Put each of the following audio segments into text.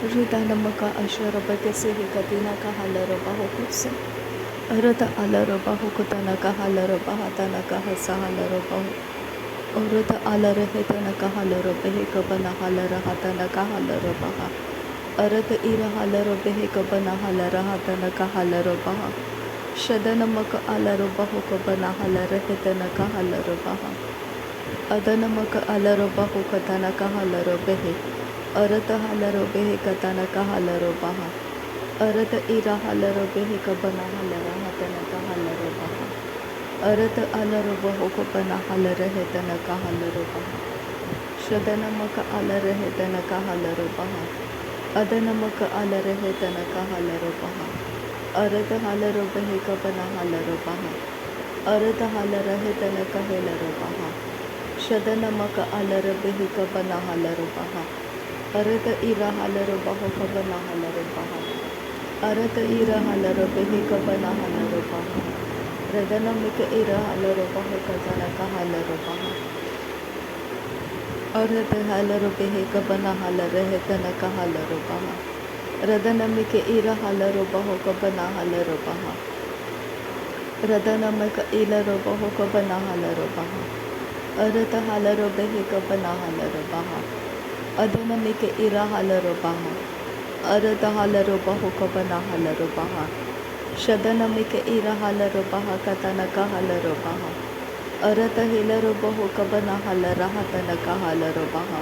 Ridanamaka Asharabaka Sihikatinaka Halaraba Hokusa. Arata Alaraba Hokutanaka Halaraba Hatanaka Hasahalaraba. Orata Alarehetanaka Halarabehikabana Halara Hatanaka Halarabaha. Arata Ira Halarabehikabana Halara Hatanaka Halarabaha. Shadanamaka Alaraba Hokabana Halarehetanaka Halarabaha. Adanamaka Alaraba Hokatanaka Halarabehe. Arata Halarobehe Katanaka Halarobaha. Arata ira halarobehe kabana halara hatanaka halarobaha. Arata alarobaho kabana halarehetanaka halarobaha. Shadanamaka alarehetanaka halarobaha. Adanamaka alarehetanaka halarobaha. Arata halarobehe kabana halarobaha. Arata halarehetanaka halarobaha. Shadanamaka alarebehe kabana halarobaha. Arata ira halarobaho kabana halarobaha. Arata ira halarobehe kabana halarobaha. Radanamika ira halarobaho kazanaka halarobaha. Arata halarobehe kabana halarehetanaka halarobaha. Radanamika ira halarobaho kabana halarobaha. Radanamika ila robaho kabana halarobaha. Arata halarobehe kabana halarobaha. Adanamika ira halarobaha. Arata halarobaho kabana halarobaha. Shadanamika ira halarobaha katanaka halarobaha. Arata hilarobaho kabana halarahatanaka halarobaha.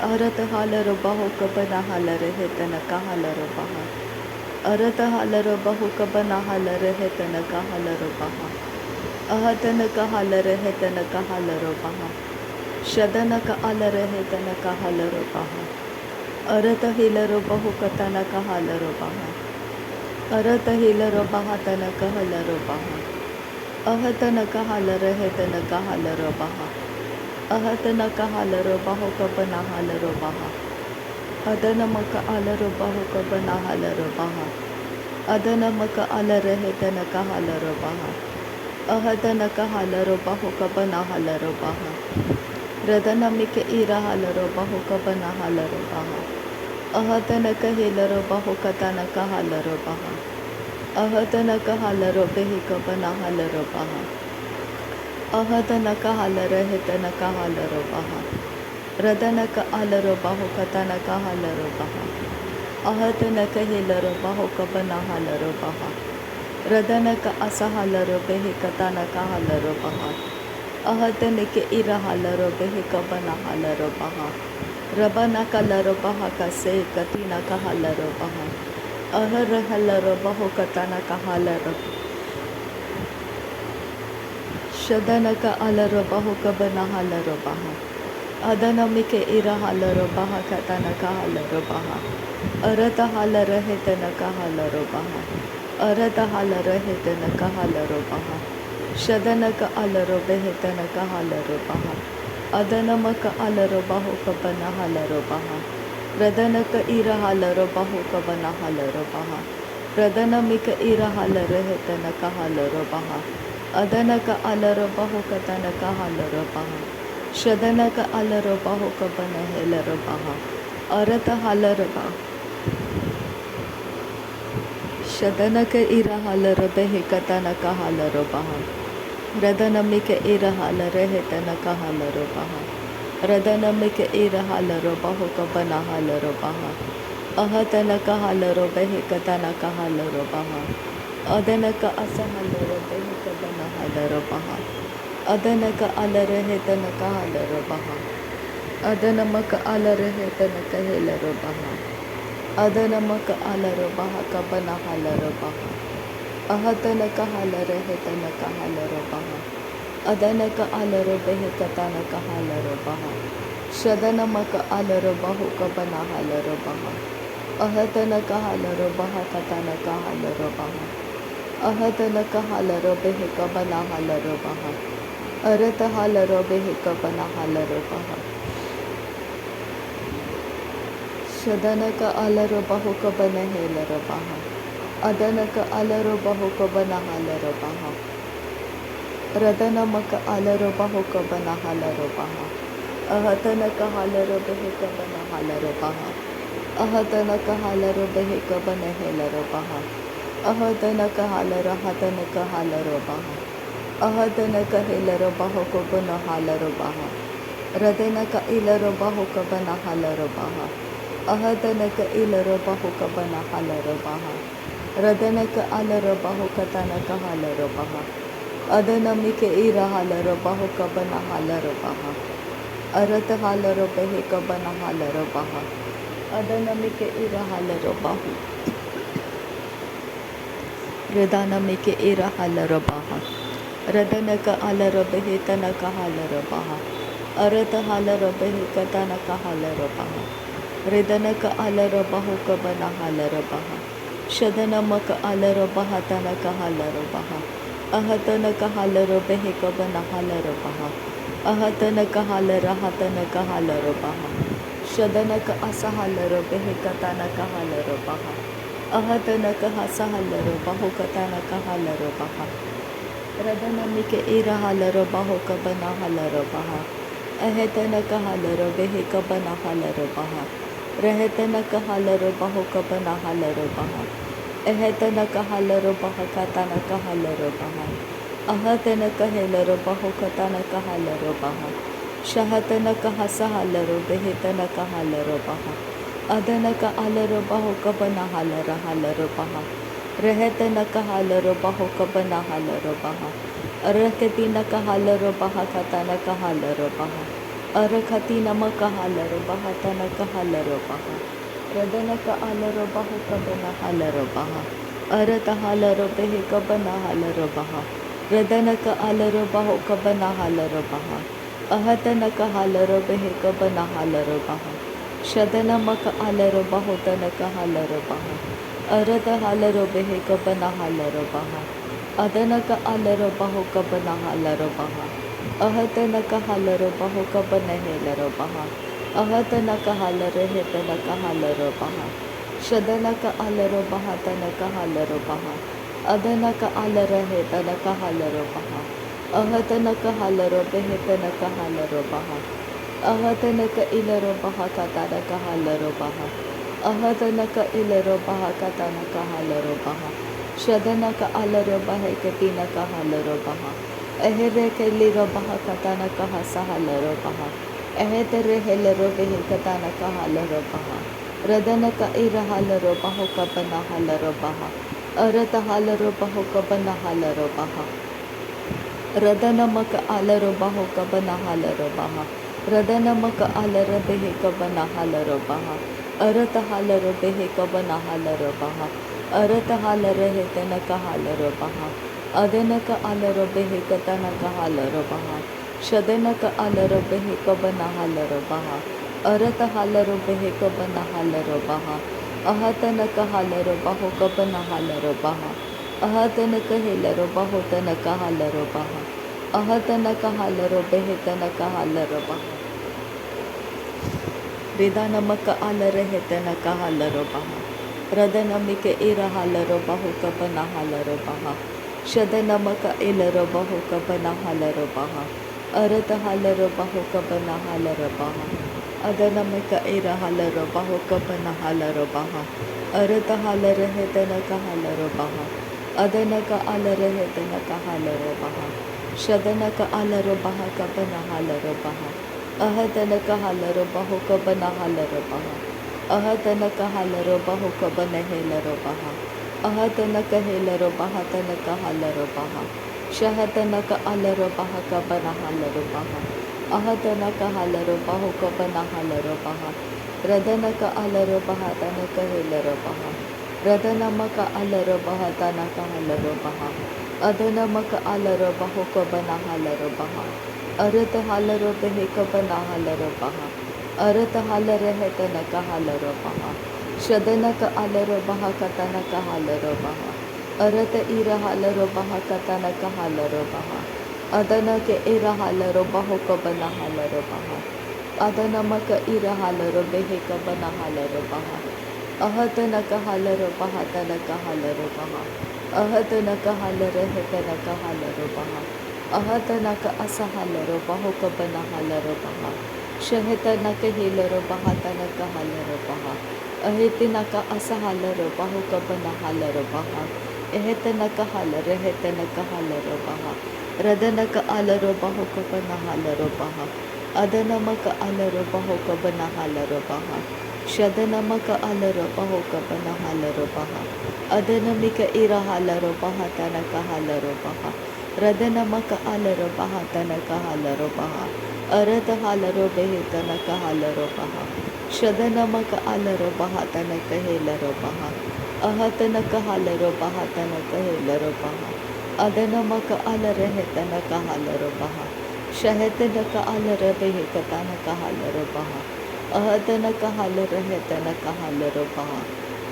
Arata halarobaho kabana halarehetanaka halarobaha. Arata halarobaho kabana halarehetanaka halarobaha. Ahatanaka halarehetanaka halarobaha. Shadanaka alarehetanaka halarobaha. Arata hilarobaho katanaka halarobaha. Arata hilarobaha tanaka halarobaha. Ahatanaka halarehetanaka halarobaha. Ahatanaka halarobaho kabana halarobaha. Adanamaka alarobaho kabana halarobaha. Adanamaka alarehetanaka halarobaha. Ahatanaka halarobaho kabana halarobaha. Radanamika ira halarobaho kabana halarobaha. Ahatanaka hilarobaho katanaka halarobaha. Ahatanaka halarobehe kabana halarobaha. Ahatanaka halarehetanaka halarobaha. Radanaka alarobaho katanaka halarobaha. Ahatanaka hilarobaho kabana halarobaha. Radanaka asahalarobehe katanaka halarobaha. Ahatanaka ira halarobehe kabana halarobaha. Rabanaka larobaha kase katinaka halarobaha. Ahara halarobaho katanaka halarobaha. Shadanaka alarobaho kabana halarobaha. Adanamika ira halarobaha katanaka halarobaha. Arata halarehetanaka halarobaha. Arata halarehetanaka halarobaha. Shadanaka alarobehetanaka halarobaha. Adanamaka alarobaho kabana halarobaha. Radanaka ira halarobaho kabana halarobaha. Radanamika ira halarehetanaka halarobaha. Adanaka alarobaho katanaka halarobaha. Shadanaka alarobaho kabana halarobaha. Arata halarobaha. Shadanaka ira halarobehe katanaka halarobaha. Radanamika ira halarehetanaka halarobaha. Radanamika ira halarobaho kabana halarobaha. Ahatanaka halarobehe katanaka halarobaha. Adanaka asahalarobehe kabana halarobaha. Adanaka alarehetanaka halarobaha. Adanamaka alarehetanaka halarobaha. Adanamaka alarobaha kabana halarobaha. Ahatanaka halarehetanaka halarobaha. Adanaka alarobehe katanaka halarobaha. Shadanamaka alarobaho kabana halarobaha. Ahatanaka halarobaha katanaka halarobaha. Ahatanaka halarobehe kabana halarobaha. Arata halarobehe kabana halarobaha. Shadanaka alarobaho kabana halarobaha. Adanaka alarobaho kabana halarobaha. Radanamaka alarobaho kabana halarobaha. Ahatanaka halarobehe kabana halarobaha. अहतनक हालरो बेहेक बनेहेलरो बहा अहतनक हालरो हतनक हालरो बहा अहतनक हेलरो बहोको बन हालरो बहा रदनक इलरो बहोक बन हालरो बहा अहतनक इलरो बहोक बन हालरो बहा रदनक अलरो बहोक तनक हालरो बहा अदनमिके इर हालरो बहोक बन हालरो बहा अरत हालरो बेहेक बन हालरो बहा अदनमिके इर हालरो बाहु रदानमिके इर हालरो बाहा रदनक अलरो बेहेतनक हालरो बाहा अरत हालरो बेहेकतनक हालरो बाहा रदनक अलरो बाहुक बन हालरो बाहा शदनमक अलरो बहतनक हालरो बाहा अहतनक हालरो बेहेक बन हालरो बाहा अहतनक हालर हतनक हालरो बाहा शदनक असहलरो बेहेकतनक हालरो बहा अहतनक हसहलरो बहुकतनक हालरो बहा रदनमिके इर हालरो बहुक बन हालरो बहा अहतनक हालरो बेहेक बन हालरो बहा रहतनक हालरो बहुक बन हालरो बहा अहतनक हालरो बहकतनक हालरो बहा अहतनक हेलरो बहुकतनक हालरो बहा शहतनक हसहलरो बेहेतनक हालरो बहा अदनक अलरो बहुक बन हालर हालरो बहा रहतनक हालरो बहुक बन हालरो बहा अरकतिनक हालरो बहकतनक हालरो बहा अरखतिनमक हालरो बहतनक हालरो बहा रदनक अलरो बहुक बन हालरो बहा अरत हालरो बेहेक बन हालरो बहा रदनक अलरो बहुक बन हालरो बहा अहतनक हालरो बेहेक बन हालरो बहा शदनमक अलरो बहुतनक हालरो बहा अरत हालरो बेहेक बन हालरो बहा अदनक अलरो बहुक बन हालरो बहा अहतनक हालरो बहुक बन हेलरो बहा अहतनक हालर हेतनक हालरो बहा शदनक अलरो बहतनक हालरो बहा अदनक अलर हेतनक हालरो बहा अहतनक हालरो बेहेतनक हालरो बहा अहतनक इलरो बहकतनक हालरो बहा अहतनक इलरो बहकतनक हालरो बहा शदनक अलरो बहकतिनक हालरो बहा अहरेक लिरो बहकतनक हसहलरो बहा अहतरे हेलरो बेहेकतनक हालरो बहा रदनक इर हालरो बहुक बन हालरो बहा अरत हालरो बहुक बन हालरो बहा रदनमक अलरो बहुक बन हालरो बहा रदनमक अलर बेहेक बन हालरो बहा अरत हालरो बेहेक बन हालरो बहा अरत हालर हेतनक हालरो बहा अदनक अलरो बेहेक तनक हालरो बहा शदनक अलरो बेहेक बन हालरो बहा अरत हालरो बेहेक बन हालरो बहा अहतनक हालरो बहुक बन हालरो बहा अहतनक हेलरो बहुतनक हालरो बहा अहतनक हालरो बेहेतनक हालरो बहा रिदानमक अलर हेतनक हालरो बहा रदनमिके इर हालरो बहुक बन हालरो बहा शदनमक इलरो बहुक बन हालरो बहा अरत हालरो बहुक बन हालरो बहा अदनमिक इर हालरो बहुक बन हालरो बहा अरत हालर हेतनक हालरो बहा अदनक अलर हेतनक हालरो बहा शदनक अलरो बहक बन हालरो बहा अहतनक हालरो बहुक बन हालरो बहा अहतनक हालरो बहुक बन हेलरो बहा अहतनक हेलरो बहतनक हालरो बहा शहतनक अलरो बहक बन हालरो बहा अहतनक हालरो बहुक बन हालरो बहा रदनक अलरो बहतनक हेलरो बहा रदनमक अलरो बहतनक हालरो बहा अदनमक अलरो बहुक बन हालरो बहा अरत हालरो बेहेक बन हालरो बहा अरत हालर हेतनक हालरो बहा शदनक अलरो बहकतनक हालरो बहा अरत इर हालरो बहकतनक हालरो बहा अदनक इर हालरो बहुक बन हालरो बहा अदनमक इर हालरो बेहेक बन हालरो बहा अहतनक हालरो बहतनक हालरो बहा अहतनक हालर हेतनक हालरो बहा अहतनक असहलरो बहुक बन हालरो बहा शहतनक हेलरो बहतनक हालरो बहा Ahetinaka asahalarabaho kabanahalarabaha. Ehetanaka halarehetanaka halarabaha. Radanaka alarabaho kabanahalarabaha. Adanamaka alarabaho kabanahalarabaha. Shadanamaka alarabaho kabanahalarabaha. Adanamika irahalarabaha tanaka halarabaha. Radanamaka alarabaha tanaka halarabaha. Arata halarabehe tanaka halarabaha. Shadanamaka alarabaha tanaka helarabaha. Ahatanaka halarabaha tanaka helarabaha. Adanamaka alarehe tanaka halarabaha. Shahetanaka alarabehe katanaka halarabaha. Ahatanaka halarehe tanaka halarabaha.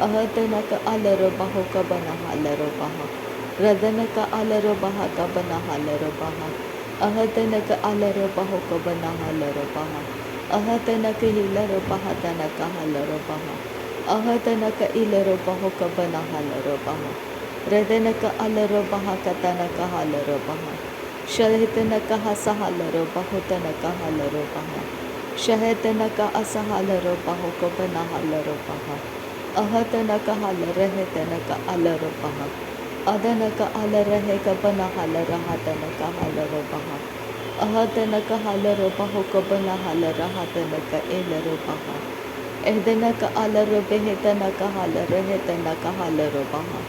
Ahatanaka alarabaho kabana halarabaha. Radanaka alarabaha kabana halarabaha. Ahatanaka alarabaho kabana halarabaha. Ahatanaka hilarabaha tanaka halarabaha. Ahatanaka ilarabaho kabana halarabaha. Radanaka alarabaha katanaka halarabaha. Shahitanaka hasahalarabaho tanaka halarabaha. Shahetanaka asahalarabaho kabana halarabaha. Ahatanaka halarehetanaka alarabaha. Adanaka alarahe kabana halarahatanaka halarabaha. Ahatanaka halarabaho kabana halarahatanaka ilarabaha. Ehdanaka alarabehetanaka halarehetanaka halarabaha.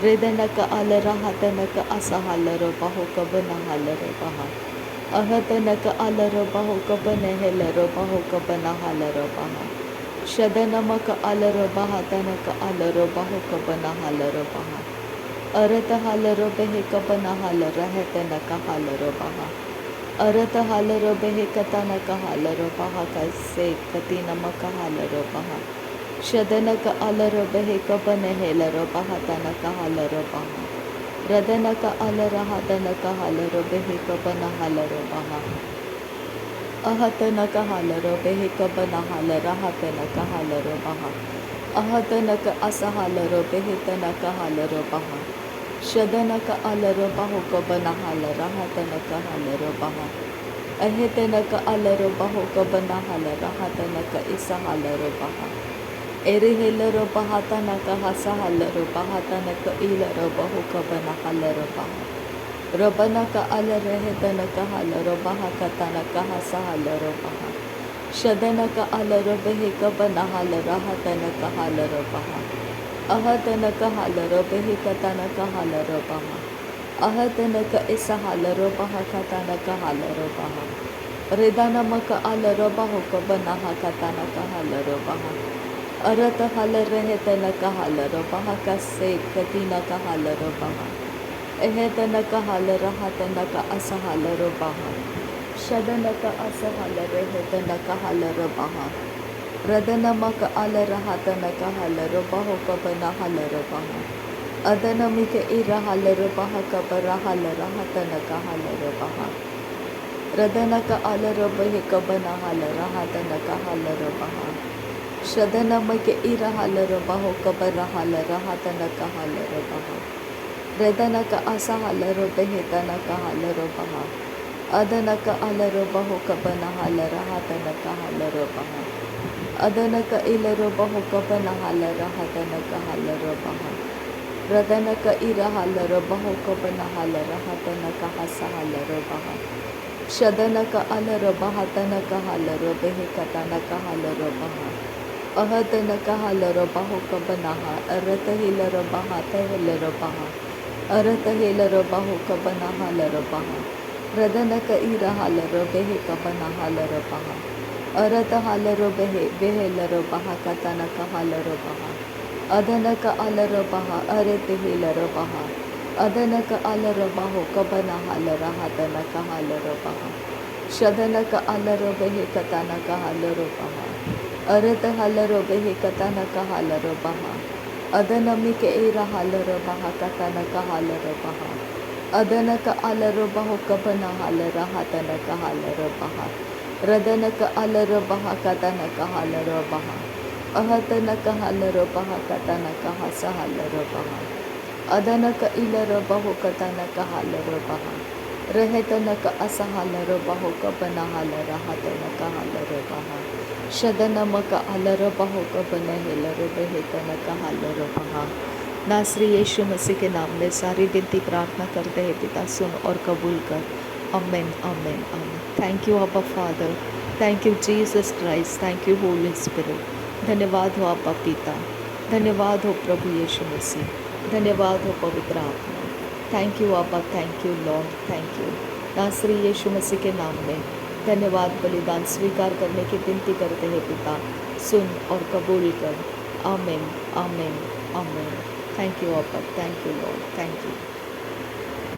Redanaka alarahatanaka asahalarabaho kabana halarabaha. Ahatanaka alarabaho kabana helarabaho kabana halarabaha. Shadanamaka alarabaha tanaka alarabaho kabana halarabaha. Arata halarabehe kabana halarahetanaka halarabaha. Arata halarabehe katanaka halarabaha kase katinamaka halarabaha. Shadanaka alarabehe kabana helarabaha tanaka halarabaha. Radanaka alarahatanaka halarabehe kabana halarabaha. Ahatanaka halarabehe kabana halarahatanaka halarabaha. Ahatanaka asahalarabehe tanaka halarabaha. Shadanaka alarabaho kabana halarahatanaka halarabaha. Ahetanaka alarabaho kabana halarahatanaka isahalarabaha. Erihelarabaha tanaka hasahalarabaha tanaka ilarabaho kabana halarabaha. Rabanaka alarehetanaka halarabaha katanaka hasahalarabaha. Shadanaka alarabehe kabana halarahatanaka halarabaha. Ahatanaka halarabehe katanaka halarabaha. Ahatanaka isahalarabaha katanaka halarabaha. Redanamaka alarabaho kabanaha katanaka halarabaha. Arata halarehetanaka halarabaha kase katinaka halarabaha. Ehetanaka halarahatanaka asahalarabaha. Shadanaka asahalarehetanaka halarabaha. Radanamaka alarahatanaka halarabaho kabana halarabaha. Adanamika irahalarabaha kabara halarahatanaka halarabaha. Radanaka alarabahe kabana halarahatanaka halarabaha. Shadanamaka irahalarabaho kabara halarahatanaka halarabaha. Radanaka asahalarabahe tanaka halarabaha. Adanaka alarabaho kabana halarahatanaka halarabaha. Adanaka ilarabaho kabana halarahatanaka halarabaha. Radanaka irahalarabaho kabana halarahatanaka hasahalarabaha. Shadanaka alarabaha tanaka halarabehe katanaka halarabaha. Ahatanaka halarabaho kabanaha. Aratahilarabaha tahilarabaha. Aratahilarabaho kabana halarabaha. Radanaka irahalarabehe kabana halarabaha. Arata halarabehe behelarabaha katanaka halarabaha. Adanaka alarabaha aretehilarabaha. Adanaka alarabaho kabana halarahatanaka halarabaha. Shadanaka alarabehe katanaka halarabaha. Arata halarabehe katanaka halarabaha. Adanamike ira halarabaha katanaka halarabaha. Adanaka alarabaho kabana halarahatanaka halarabaha. Radanaka alarabaha katanaka halarabaha. Ahatanaka halarabaha katanaka hasahalarabaha. Adanaka ilarabaho katanaka halarabaha. Rehetanaka asahalarabaho kabana halarahatanaka halarabaha. शदनमक अलरबहो कबनहेलरबहेतनक हलरबहा। नासरी यीशु मसीह के नाम में सारी विनती प्रार्थना करते हैं पिता, सुन और कबूल कर। आमीन आमीन आमीन। थैंक यू अब्बा father, thank you Jesus Christ, thank you Holi spirit. धन्यवाद हो अब्बा पिता, धन्यवाद हो प्रभु यीशु मसीह, धन्यवाद हो पवित्र आत्मा। थैंक यू अब्बा, thank you Lord, thank you. नासरी यीशु मसीह के नाम में धन्यवाद। बलिदान स्वीकार करने की विनती करते हैं पिता, सुन और कबूल कर। आमीन आमीन आमीन। थैंक यू अब्बा, thank you Lord, thank you.